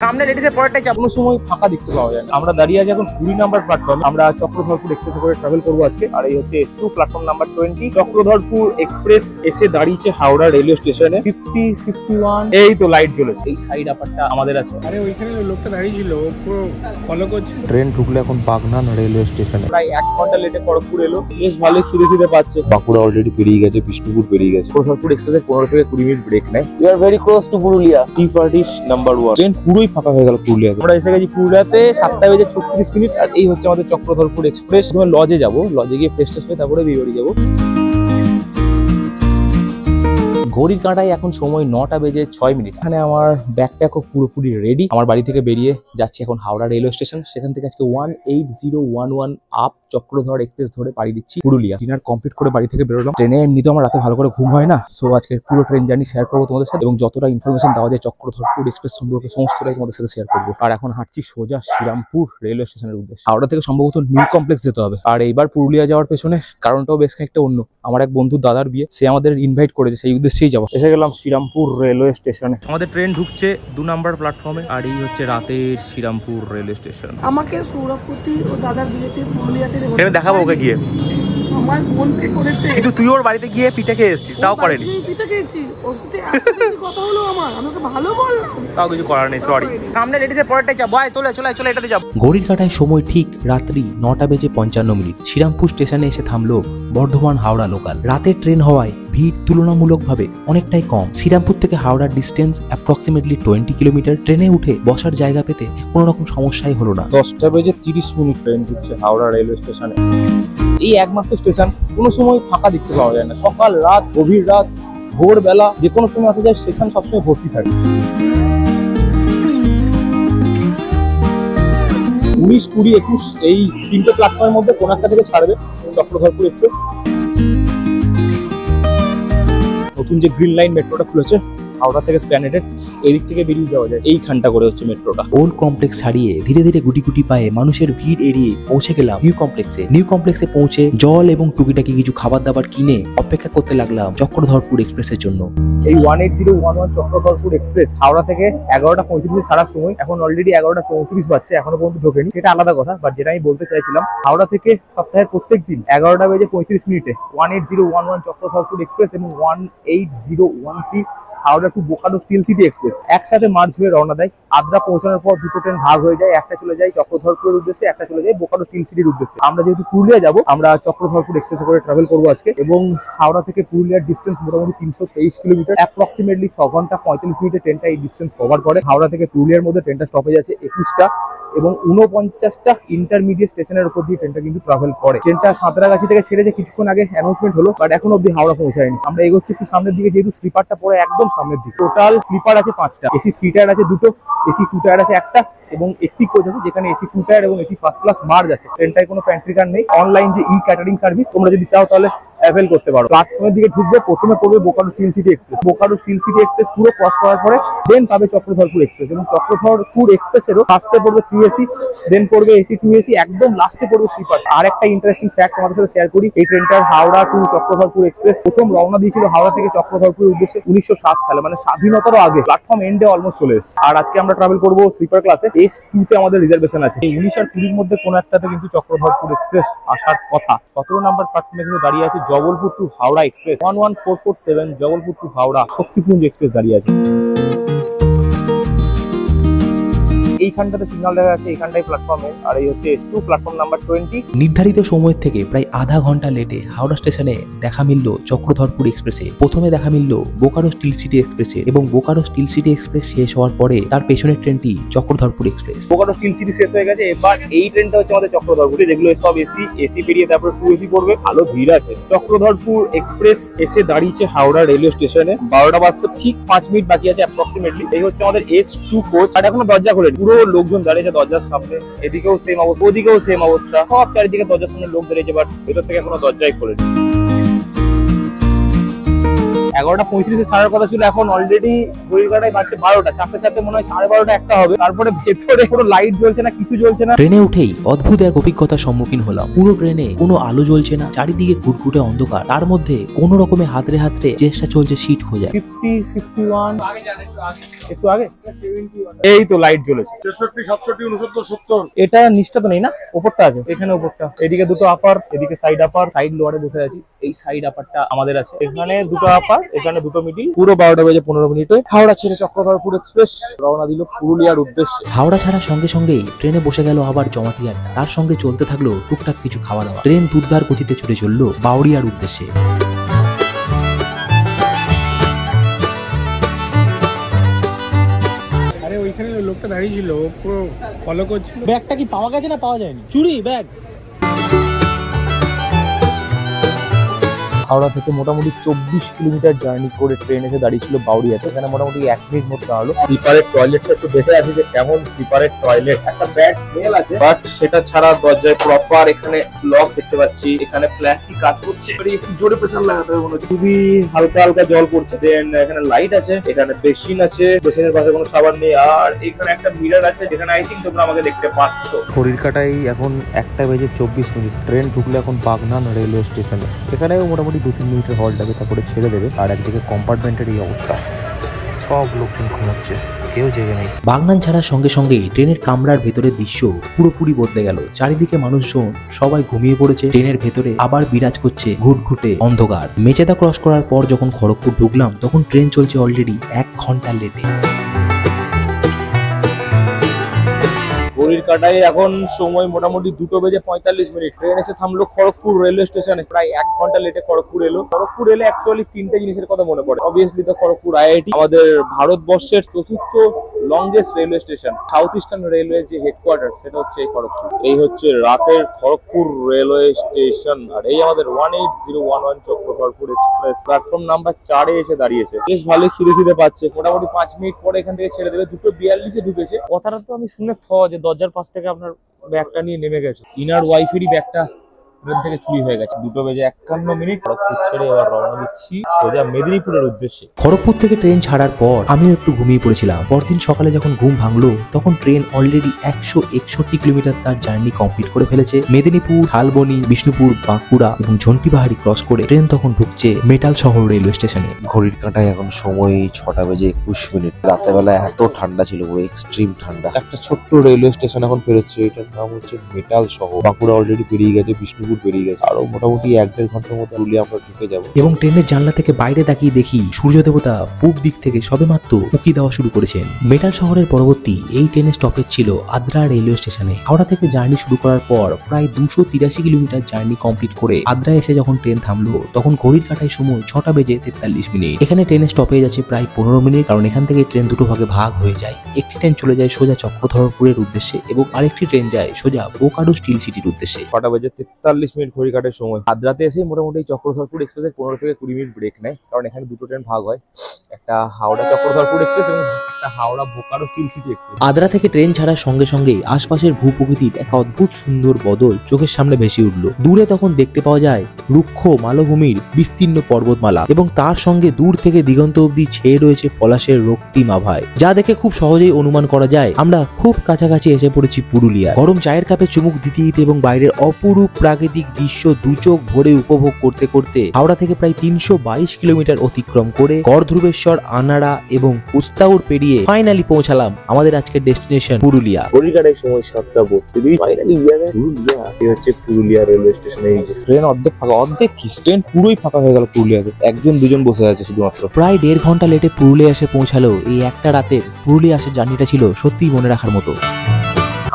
সামনে লেডিসের পরেরটাই কোনো সময় ফাঁকা দেখতে পাওয়া যায় না। আমরা দাঁড়িয়ে আছি এখন 20 নাম্বার প্ল্যাটফর্মে। আমরা চক্রধরপুর এক্সপ্রেসে করে ট্রাভেল করবো আজকে। আর এই হচ্ছে S2 platform number 20। Chakradharpur express এসে দাঁড়িয়েছে হাওড়া রেলওয়ে স্টেশনে। 50, 51 এই তো লাইট জ্বলেছে। এই সাইড আপারটা আমাদের আছে। আরে ওইখানে লোকটা দাঁড়িয়ে ছিল, পুরো ফলো করছে। ট্রেন ঢুকলে এখন বাগনান রেলওয়ে স্টেশনে। প্রায় 1 ঘন্টা লেটে খড়গপুর এলো। বেশ ভালো খিদে পাচ্ছে। বাঁকুড়া অলরেডি পেরিয়ে গেছে, বিষ্ণুপুর পেরিয়ে গেছে। চক্রধরপুর এক্সপ্রেসের 15 থেকে 20 মিনিট ব্রেক নেয়। We are very close to Purulia. T40 number 1 train পুরোই ফাঁকা হয়ে গেল পুরুলিয়া। আমরা এসে গেছি পুরুলিয়াতে 7:36 মিনিট। আর এই হচ্ছে আমাদের চক্রধরপুর এক্সপ্রেস। প্রথমে লজে যাবো, লজে গিয়ে ফ্রেশ ট্রেশ হয়ে তারপরে বিয়ে বাড়ি যাবো। ঘড়ির কাঁটায় এখন সময় 9:06 মিনিট। এখানে আমার ব্যাকপ্যাকও পুরোপুরি রেডি। আমার বাড়ি থেকে বেরিয়ে যাচ্ছি এখন হাওড়া রেলওয়ে স্টেশন। সেখান থেকে আজকে 18011 আপ চক্রধর এক্সপ্রেস ধরে পাড়ি দিচ্ছি পুরুলিয়া। ডিনার কমপ্লিট করে বাড়ি থেকে বেরোলাম। ট্রেনে এমনিতেও আমার রাতে ভালো করে ঘুম হয় না। সো আজকে পুরো ট্রেন জার্নি শেয়ার করবো তোমাদের সাথে, এবং যতটা ইনফরমেশন দেওয়া যায় চক্রধরপুর এক্সপ্রেস সম্পর্কে সমস্তটাই তোমাদের সাথে শেয়ার করবো। আর এখন হাঁটছি সোজা শ্রীরামপুর রেলওয়ে স্টেশনের উদ্দেশ্যে। হাওড়া থেকে সম্ভবত নিউ কমপ্লেক্স যেতে হবে। আর এইবার পুরুলিয়া যাওয়ার পেছনে কারণটাও বেশ খানিকটা অন্য। আমার এক বন্ধুর দাদার বিয়ে, সে আমাদের ইনভাইট করেছে, সেই উদ্দেশ্যেই যাবো। এসে গেলাম শ্রীরামপুর রেলওয়ে স্টেশনে। আমাদের ট্রেন ঢুকছে 2 নাম্বার প্ল্যাটফর্মে। আর এই হচ্ছে রাতের শ্রীরামপুর রেলওয়ে স্টেশন। আমাকে সৌরভপতি ও দাদার বিয়েতে পুরুলিয়াতে দেখাবো ওকে গিয়ে। আমার বোন পে করেছে, কিন্তু তুই ওর বাড়িতে গিয়ে পিঠা খেয়ে এসেছিস, তাও করেনি। পিঠা খেয়েছি, ওর সাথে এত বেশি কথা হলো আমার, আমাকে ভালো বললাম, তাও কিছু করার নেই, সরি। সামনে লেডিসের পরেরটাই যাবো। আয় চলে এটাতে যাবো। ঘড়ির কাঁটায় সময় ঠিক রাত্রি 9:55 মিনিট। শ্রীরামপুর স্টেশনে এসে থামলো বর্ধমান হাওড়া লোকাল। রাতের ট্রেন হওয়ায় ভিড় তুলনামূলকভাবে অনেকটাই কম। শ্রীরামপুর থেকে হাওড়ার ডিস্টেন্স অ্যাপ্রক্সিমেটলি 20 কিলোমিটার। ট্রেনে উঠে বসার জায়গা পেতে কোনো রকম সমস্যাই হলো না। 10:30 মিনিট ট্রেন ঢুকছে হাওড়া রেলওয়ে স্টেশনে। এই একমাত্র স্টেশন কোনো সময় ফাঁকা দেখতে পাওয়া যায় না। সকাল, রাত, গভীর রাত, ভোরবেলা, যে কোনো সময় আসা যায়, স্টেশন সবসময় ভর্তি থাকে। 19, 20, 21 এই 3টে প্ল্যাটফর্মের মধ্যে কোন একটা থেকে ছাড়বে চক্রধরপুর এক্সপ্রেস। নতুন যে গ্রিন লাইন মেট্রোটা খুলেছে হাওড়া থেকে স্প্ল্যানেডের, এদিক থেকে বেরিয়ে যাওয়া যায় এইখানটা করে হচ্ছে মেট্রোটা। ওল্ড কমপ্লেক্স ছাড়িয়ে ধীরে ধীরে গুটি গুটি পায়ে মানুষের ভিড় এড়িয়ে পৌঁছে গেলাম নিউ কমপ্লেক্সে। নিউ কমপ্লেক্সে পৌঁছে জল এবং টুকিটাকি কিছু খাবার দাবার কিনে অপেক্ষা করতে লাগলাম চক্রধরপুর এক্সপ্রেসের জন্য। এই 18011 চক্রধরপুর এক্সপ্রেস হাওড়া থেকে 11:35 ছাড়ার সময়। এখন অলরেডি 11:34 বাজছে, এখনো পর্যন্ত ঢোকেনি, সেটা আলাদা কথা। বাট যেটা আমি বলতে চাইছিলাম, হাওড়া থেকে সপ্তাহের প্রত্যেক দিন 11:35 মিনিটে 18011 চক্রধরপুর এক্সপ্রেস এবং 18013 Howrah to Bokaro steel city express একসাথে মার্চ হয়ে রওনা দেয়। আদ্রা পৌঁছানোর পর দুটো ট্রেন ভাগ হয়ে যায়। একটা চলে যায় চক্রধরপুরের উদ্দেশ্যে, একটা চলে যায় বোকারো স্টিল সিটির উদ্দেশ্যে। আমরা যেহেতু পুরুলিয়া যাবো, আমরা চক্রধরপুর এক্সপ্রেসে করে ট্রাভেল করবো আজকে। এবং হাওড়া থেকে পুরুলিয়ার ডিস্টেন্স মোটামুটি 323 কিলোমিটার। অ্যাপ্রক্সিমেটলি 6 ঘন্টা 45 মিনিটে ট্রেনটা এই ডিস্টেন্স কভার করে। হাওড়া থেকে পুরুলিয়ার মধ্যে ট্রেনটা স্টপেজ আছে 21টা এবং 49টা ইন্টারমিডিয়েট স্টেশনের উপর দিয়ে ট্রেনটা কিন্তু ট্রাভেল করে। ট্রেনটা সাঁতরাগাছি থেকে ছেড়েছে কিছুক্ষণ আগে, অ্যানাউন্সমেন্ট হলো, বাট এখন অব্দি হাওড়া পৌঁছায়নি। আমরা এগোচ্ছি একটু সামনের দিকে, যেহেতু স্লিপারটা পড়ে একদম সামনের দিকে। টোটাল স্লিপার আছে 5টা, এসি 3 টায়ার আছে 2টো, এসি 2 টায়ার আছে 1টা এবং একটি কোচ আছে যেখানে এসি 2 টায়ার এবং এসি ফার্স্ট ক্লাস মার্জ আছে। ট্রেনটায় কোনো প্যান্ট্রি কার নেই। অনলাইন যে ক্যাটারিং সার্ভিস তোমরা যদি চাও তাহলে অ্যাভেল করতে পারো। প্ল্যাটফর্মের দিকে ঢুকবে, প্রথমে পড়বে Bokaro steel city express. Bokaro steel city express পুরো ক্রস করার পরে দেন পাবে চক্রধরপুর এক্সপ্রেস। এবং চক্রধরপুর এক্সপ্রেসেরও ফার্স্টে পড়বে 3 এসি, দেন পড়বে এসি 2 এসি, একদম লাস্টে পড়বে স্লিপার। আর একটা ইন্টারেস্টিং ফ্যাক্ট তোমাদের সাথে শেয়ার করি, এই ট্রেনটার হাওড়া টু চক্রধরপুর এক্সপ্রেস প্রথম রওনা দিয়েছিল হাওড়া থেকে চক্রধরপুরের উদ্দেশ্যে 1907 সালে, মানে স্বাধীনতারও আগে। প্ল্যাটফর্ম এন্ডে অলমোস্ট চলে এসেছে। আর আজকে আমরা ট্রাভেল করবো স্লিপার ক্লাসে। S2 তে আমাদের রিজার্ভেশন আছে। এই 19 আর 20 মধ্যে কোনো একটাতে কিন্তু চক্রধরপুর এক্সপ্রেস আসার কথা। 17 নাম্বার প্ল্যাটফর্মে কিন্তু দাঁড়িয়ে আছে Jabalpur to Howrah express 11447 Jabalpur to Howrah Shaktipunj express দাঁড়িয়ে আছে। এইখানটাতে সিগন্যাল দেখা যাচ্ছে, এইখানটাই প্ল্যাটফর্মে। আর এই হচ্ছে S2 প্ল্যাটফর্ম নাম্বার 20। নির্ধারিত সময়ের থেকে প্রায় আধা ঘন্টা লেটে হাওড়া স্টেশনে দেখা মিলল চক্রধরপুর এক্সপ্রেসে। প্রথমে দেখা মিলল বোকারো স্টিল সিটি এক্সপ্রেসে এবং বোকারো স্টিল সিটি এক্সপ্রেস শেষ হওয়ার পরে তার পেছনের ট্রেনটি Chakradharpur express. Bokaro steel city শেষ হয়ে গেছে, এবার এই ট্রেনটা হচ্ছে আমাদের চক্রধরপুর। যেগুলো সব এসি পেরিয়ে তারপরে 2 এসি পড়বে। ভালো ভিড় আছে। চক্রধরপুর এক্সপ্রেস এসে দাঁড়িয়েছে হাওড়া রেলওয়ে স্টেশনে। 12টা বাজতে ঠিক 5 মিনিট বাকি আছে অ্যাপ্রক্সিমেটলি। এই হচ্ছে আমাদের S2 কোচ। আর এখনো দরজা খোলেনি, পুরো লোকজন দাঁড়িয়েছে দরজার সামনে। এদিকেও সেম অবস্থা, ওদিকেও সেম অবস্থা, সব চারিদিকে দরজার সামনে লোক দাঁড়িয়েছে, বাট ভেতর থেকে এখনো দরজাই খোলেনি। 11:35 ছাড়ার কথা ছিল, এখন অলরেডি ঘড়ির কাঁটায় বাজছে 12টা। চাপতে চাপতে মনে হয় 12:30 একটা হবে। তারপরে ভেতরে কোনো লাইট জ্বলছে না, কিছু জ্বলছে না। ট্রেনে উঠেই অদ্ভুত এক অভিজ্ঞতার সম্মুখীন হলাম। পুরো ট্রেনে কোনো আলো জ্বলছে না, চারিদিকে ঘুটঘুটে অন্ধকার, তার মধ্যে কোনো রকমে হাতড়ে হাতড়ে চেষ্টা চলছে সিট খোঁজার। 50, 51 একটু আগে এই তো লাইট জ্বলেছে। 63, 67, 69, 70। এটা নিচটা তো নেই না, উপরটা আছে, এখানে উপরটা। এদিকে দুটো আপার, এদিকে সাইড আপার, সাইড লোয়ারে বসে আছি। এই সাইড আপারটা আমাদের আছে, এখানে দুটো আপার, এখানে দুটো মিডিল। পুরো 12:15 হাওড়া ছেড়ে চক্রধরপুর এক্সপ্রেস রওনা দিল পুরুলিয়ার উদ্দেশ্যে। হাওড়া ছাড়ার সঙ্গে সঙ্গেই ট্রেনে বসে গেল আবার জমাটি আড্ডা, তার সঙ্গে চলতে থাকলো টুকটাক কিছু খাওয়া দাওয়া। ট্রেন দুর্দার গতিতে ছুটে চললো বাউরিয়ার উদ্দেশ্যে। আরে ওইখানে লোকটা দাঁড়িয়ে ছিল, ও পুরো ফলো করছিল। ব্যাগটা কি পাওয়া গেছে না পাওয়া যায়নি? চুরি ব্যাগ। হাওড়া থেকে মোটামুটি 24 কিলোমিটার জার্নি করে ট্রেন এসে দাঁড়িয়েছিল বাউরিয়াতে। এখানে মোটামুটি 1 মিনিট মতো দাঁড়ালো। স্লিপারের টয়লেটটা একটু দেখে আছে যে কেমন স্লিপারের টয়লেট। একটা ব্যাড স্মেল আছে, বাট সেটা ছাড়া দরজায় প্রপার এখানে লক দেখতে পাচ্ছি। এখানে ফ্ল্যাশ কি কাজ করছে, একটু জোরে প্রেসার লাগাতে হবে মনে হচ্ছে। খুবই হালকা হালকা জল পড়ছে। দেন এখানে লাইট আছে, এখানে বেসিন আছে, বেসিনের পাশে কোনো সাবান নেই। আর এখানে একটা মিরর আছে যেখানে আই থিঙ্ক তোমরা আমাকে দেখতে পাচ্ছ। ঘড়ির কাঁটায় এখন 1:24। ট্রেন ঢুকলে এখন বাগনান রেলওয়ে স্টেশনে। এখানেও মোটামুটি 2-3 মিনিটের হল্ট লাগে, তারপরে ছেড়ে দেবে। আর একদিকে কম্পার্টমেন্টের এই অবস্থা, সব লোকজন ঘুমাচ্ছে, কেউ জেগে নেই। বাগনান ছাড়ার সঙ্গে সঙ্গেই ট্রেনের কামরার ভেতরের দৃশ্য পুরোপুরি বদলে গেল। চারিদিকে মানুষজন সবাই ঘুমিয়ে পড়েছে। ট্রেনের ভেতরে আবার বিরাজ করছে ঘুটঘুটে অন্ধকার। মেচেদা ক্রস করার পর যখন খড়গপুর ঢুকলাম, তখন ট্রেন চলছে অলরেডি 1 ঘন্টা লেটে। ঘড়ির কাঁটায় এখন সময় মোটামুটি 2:45। ট্রেন এসে থামলো খড়গপুর রেলওয়ে স্টেশনে। প্রায় 1 ঘন্টা লেটে খড়গপুর এলো। খড়গপুর এলে অ্যাকচুয়ালি 3টে জিনিসের কথা মনে পড়ে। অবভিয়াসলি তো খড়গপুর আইআইটি, আমাদের ভারতবর্ষের 4th longest railway station. South eastern railway যে হেডকোয়ার্টার, সেটা হচ্ছে এই খড়গপুর। এই হচ্ছে রাতের খড়গপুর রেলওয়ে স্টেশন। আর এই আমাদের 18011 চক্রধরপুর এক্সপ্রেস প্ল্যাটফর্ম নাম্বার 4-এ এসে দাঁড়িয়েছে। বেশ ভালোই খিদে পাচ্ছে। মোটামুটি 5 মিনিট পরে এখান থেকে ছেড়ে দেবে। 2:42-এ ঢুকেছে। কথাটা তো আমি শুনে যে দরজার পাশ থেকে আপনার ব্যাগটা নিয়ে নেমে গেছে। ইনার ওয়াইফেরই ব্যাগটা ট্রেন থেকে চুরি হয়ে গেছে। 2:51 খড়গপুর ছেড়ে এবার রওনা দিচ্ছি সোজা মেদিনীপুরের উদ্দেশ্যে। খড়গপুর থেকে ট্রেন ছাড়ার পর আমিও একটু ঘুমিয়ে পড়েছিলাম। পরদিন সকালে যখন ঘুম ভাঙলো, তখন ট্রেন অলরেডি 161 কিলোমিটার তার জার্নি কমপ্লিট করে ফেলেছে। মেদিনীপুর, শালবনী, বিষ্ণুপুর, বাঁকুড়া এবং ঝন্টিবাহারি ক্রস করে ট্রেন তখন ঢুকছে মেটাল শহর রেলওয়ে স্টেশনে। ঘড়ির কাঁটায় এখন সময় 6:21। রাতের বেলা এত ঠান্ডা ছিল, পুরো এক্সট্রিম ঠান্ডা। একটা ছোট্ট রেলওয়ে স্টেশন এখন পেরোচ্ছে, এটার নাম হচ্ছে মেটাল শহর। বাঁকুড়া অলরেডি পেরিয়ে গেছে, বিষ্ণুপুর বেরিয়ে গেছে। আরো মোটামুটি 1-1.5 ঘন্টার মধ্যে পুরুলিয়া আমরা ঢুকে যাবো। এবং ট্রেনের জানলা থেকে বাইরে তাকিয়ে দেখি সূর্য দেবতা পূব দিক থেকে সবেমাত্র উঁকি দেওয়া শুরু করেছেন। মেটাল শহরের পরবর্তী এই ট্রেনের স্টপেজ ছিল আদ্রা রেলওয়ে স্টেশনে। হাওড়া থেকে জার্নি শুরু করার পর প্রায় 283 কিলোমিটার জার্নি কমপ্লিট করে আদ্রা এসে যখন ট্রেন থামলো, তখন ঘড়ির কাঁটায় সময় 6:43। এখানে ট্রেনের স্টপেজ আছে প্রায় 15 মিনিট, কারণ এখান থেকে ট্রেন দুটো ভাগে ভাগ হয়ে যায়। একটি ট্রেন চলে যায় সোজা চক্রধরপুরের উদ্দেশ্যে এবং আরেকটি ট্রেন যায় সোজা বোকারো স্টিল সিটির উদ্দেশ্যে। 6:43 ঘড়ি কাটার সময়। আদ্রাতে এসে মোটামুটি চক্রধরপুর এক্সপ্রেসের 15 থেকে 20 মিনিট ব্রেক নেয়, কারণ এখানে দুটো ট্রেন ভাগ হয়, একটা হাওড়া চক্রধরপুর এক্সপ্রেস এবং একটা Howrah Bokaro steel city express. Adra থেকে ট্রেন ছাড়ার সঙ্গে সঙ্গে আশপাশের ভূপ্রকৃতির এক অদ্ভুত সুন্দর বদল চোখের সামনে ভেসে উঠল। দূরে তখন দেখতে পাওয়া যায় রুক্ষ মালভূমির বিস্তীর্ণ পর্বতমালা এবং তার সঙ্গে দূর থেকে দিগন্ত অব্দি ছেয়ে রয়েছে পলাশের রক্তিম আভায়, যা দেখে খুব সহজেই অনুমান করা যায় আমরা খুব কাছাকাছি এসে পড়েছি পুরুলিয়া। গরম চায়ের কাপে চুমুক দিতে দিতে এবং বাইরের অপরূপ প্রাকৃতিক দৃশ্য দুচোখ ভরে উপভোগ করতে করতে হাওড়া থেকে প্রায় 322 কিলোমিটার অতিক্রম করে গড়ধ্রুবেশ্বর, আনাড়া এবং উস্তাউর পেরিয়ে ফাইনালি পৌঁছালাম আমাদের আজকের ডেস্টিনেশন পুরুলিয়া। ঘড়ির কাটায় সময় 7:32। ফাইনালি পুরুলিয়া। এই হচ্ছে পুরুলিয়া রেলওয়ে স্টেশনে। এই যে ট্রেন অর্ধেক ফাঁকা, অর্ধেক কি ট্রেন পুরোই ফাঁকা হয়ে গেল পুরুলিয়াতে। 1-2জন বসে আছে শুধুমাত্র। প্রায় 1.5 ঘন্টা লেটে পুরুলিয়া এসে পৌঁছালো। এই একটা রাতের পুরুলিয়া আসার জার্নিটা ছিল সত্যিই মনে রাখার মতো।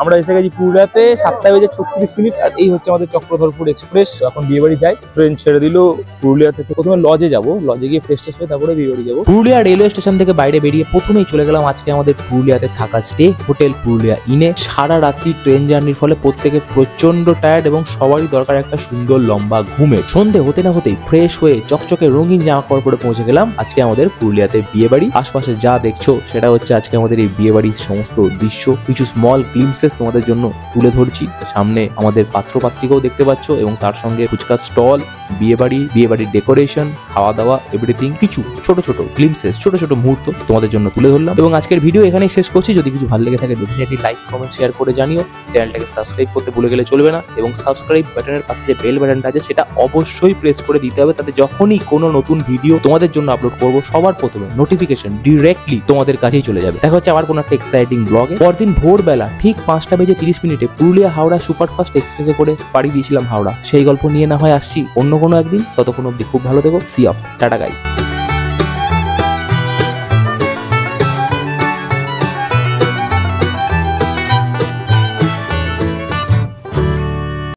আমরা এসে গেছি পুরুলিয়াতে 7:36। আর এই হচ্ছে আমাদের চক্রধরপুর এক্সপ্রেস। এখন বিয়েবাড়ি যাই। ট্রেন ছেড়ে দিল পুরুলিয়া থেকে। প্রথমে লজে যাবো, লজে গিয়ে ফ্রেশ ট্রেশ হয়ে তারপরে বিয়েবাড়ি যাবো। পুরুলিয়া রেলওয়ে স্টেশন থেকে বাইরে বেরিয়ে প্রথমেই চলে গেলাম আজকে আমাদের পুরুলিয়াতে থাকা স্টে হোটেল পুরুলিয়া ইনে। সারা রাত্রি ট্রেন জার্নির ফলে প্রত্যেকে প্রচন্ড টায়ার্ড এবং সবারই দরকার একটা সুন্দর লম্বা ঘুমের। সন্ধে হতে না হতেই ফ্রেশ হয়ে চকচকে রঙিন জামা কাপড় পরে পৌঁছে গেলাম আজকে আমাদের পুরুলিয়াতে বিয়েবাড়ি। আশপাশে যা দেখছো সেটা হচ্ছে আজকে আমাদের এই বিয়েবাড়ির সমস্ত দৃশ্য। কিছু স্মল গ্লিমসেস তোমাদের জন্য তুলে ধরছি। সামনে আমাদের পাত্র পাত্রিকাও দেখতে পাচ্ছ এবং তার সঙ্গে ফুচকা স্টল, বিয়েবাড়ির ডেকোরেশন, খাওয়া দাওয়া, এভরিথিং, কিছু ছোট ছোট গ্লিমসেস, ছোট ছোট মুহূর্ত তোমাদের জন্য তুলে ধরলাম। এবং আজকের ভিডিও এখানেই শেষ করছি। যদি কিছু ভালো লেগে থাকে ডেফিনেটলি লাইক, কমেন্ট, শেয়ার করে জানিও। চ্যানেলটাকে সাবস্ক্রাইব করতে ভুলে গেলে চলবে না, এবং সাবস্ক্রাইব বাটনের পাশে যে বেল বাটনটা আছে সেটা অবশ্যই প্রেস করে দিতে হবে, তাতে যখনই কোনো নতুন ভিডিও তোমাদের জন্য আপলোড করব সবার প্রথমে নোটিফিকেশন ডিরেক্টলি তোমাদের কাছেই চলে যাবে। দেখা হচ্ছে আবার কোনো একটা এক্সাইটিং ব্লগে। পরদিন ভোরবেলা ঠিক 5:30 পুরুলিয়া হাওড়া সুপারফাস্ট এক্সপ্রেসে করে পাড়ি দিয়েছিলাম হাওড়া। সেই গল্প নিয়ে না হয় আসছি অন্য কোনো একদিন। ততক্ষণ অবধি খুব ভালো থেকো। See off, tata guys.